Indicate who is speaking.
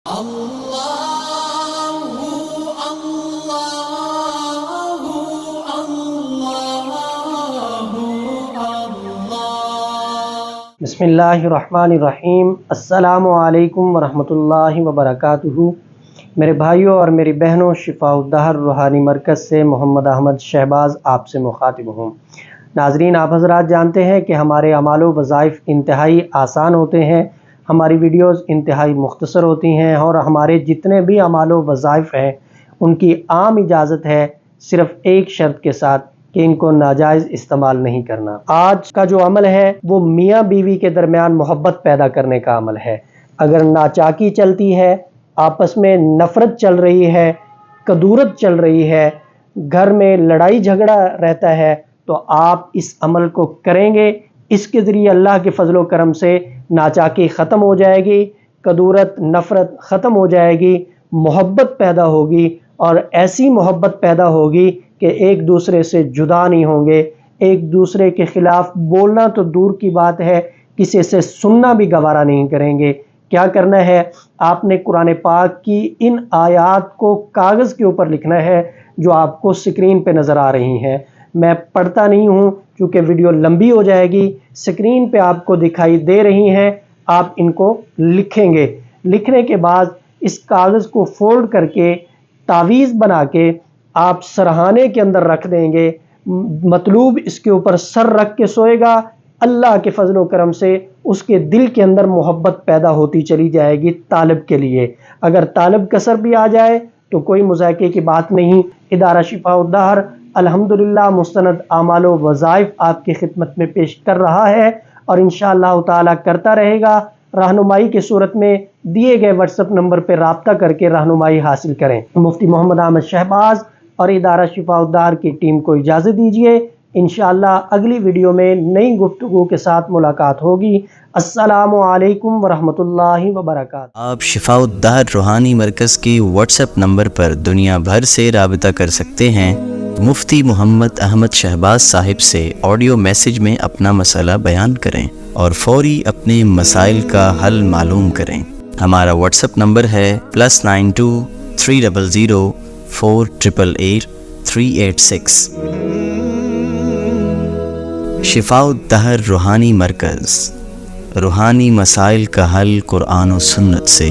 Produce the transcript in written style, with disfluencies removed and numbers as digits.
Speaker 1: بسم اللہ الرحمن الرحیم۔ السلام علیکم ورحمۃ اللہ وبرکاتہ۔ میرے بھائیوں اور میری بہنوں، شفاء الدہر روحانی مرکز سے محمد احمد شہباز آپ سے مخاطب ہوں۔ ناظرین، آپ حضرات جانتے ہیں کہ ہمارے اعمال و وظائف انتہائی آسان ہوتے ہیں، ہماری ویڈیوز انتہائی مختصر ہوتی ہیں، اور ہمارے جتنے بھی اعمال و وظائف ہیں ان کی عام اجازت ہے، صرف ایک شرط کے ساتھ کہ ان کو ناجائز استعمال نہیں کرنا۔ آج کا جو عمل ہے وہ میاں بیوی کے درمیان محبت پیدا کرنے کا عمل ہے۔ اگر ناچاکی چلتی ہے، آپس میں نفرت چل رہی ہے، کدورت چل رہی ہے، گھر میں لڑائی جھگڑا رہتا ہے، تو آپ اس عمل کو کریں گے، اس کے ذریعے اللہ کے فضل و کرم سے ناچاکی ختم ہو جائے گی، کدورت نفرت ختم ہو جائے گی، محبت پیدا ہوگی، اور ایسی محبت پیدا ہوگی کہ ایک دوسرے سے جدا نہیں ہوں گے، ایک دوسرے کے خلاف بولنا تو دور کی بات ہے، کسی سے سننا بھی گوارا نہیں کریں گے۔ کیا کرنا ہے؟ آپ نے قرآن پاک کی ان آیات کو کاغذ کے اوپر لکھنا ہے جو آپ کو سکرین پہ نظر آ رہی ہیں۔ میں پڑھتا نہیں ہوں کیونکہ ویڈیو لمبی ہو جائے گی، سکرین پہ آپ کو دکھائی دے رہی ہیں، آپ ان کو لکھیں گے۔ لکھنے کے بعد اس کاغذ کو فولڈ کر کے تعویذ بنا کے آپ سرہانے کے اندر رکھ دیں گے۔ مطلوب اس کے اوپر سر رکھ کے سوئے گا، اللہ کے فضل و کرم سے اس کے دل کے اندر محبت پیدا ہوتی چلی جائے گی طالب کے لیے۔ اگر طالب کسر بھی آ جائے تو کوئی مذائقے کی بات نہیں۔ ادارہ شفاء الدہر الحمدللہ مستند اعمال و وظائف آپ کی خدمت میں پیش کر رہا ہے، اور انشاءاللہ تعالی کرتا رہے گا۔ رہنمائی کے صورت میں دیے گئے واٹس ایپ نمبر پہ رابطہ کر کے رہنمائی حاصل کریں۔ مفتی محمد احمد شہباز اور ادارہ شفاء الدہر کی ٹیم کو اجازت دیجیے۔ انشاءاللہ اگلی ویڈیو میں نئی گفتگو کے ساتھ ملاقات ہوگی۔ السلام علیکم ورحمۃ اللہ وبرکاتہ۔
Speaker 2: آپ شفاء الدہر روحانی مرکز کی واٹس ایپ نمبر پر دنیا بھر سے رابطہ کر سکتے ہیں۔ مفتی محمد احمد شہباز صاحب سے آڈیو میسج میں اپنا مسئلہ بیان کریں اور فوری اپنے مسائل کا حل معلوم کریں۔ ہمارا واٹس ایپ نمبر ہے +92 300 488 386۔ شفاء الدہر روحانی مرکز، روحانی مسائل کا حل قرآن و سنت سے۔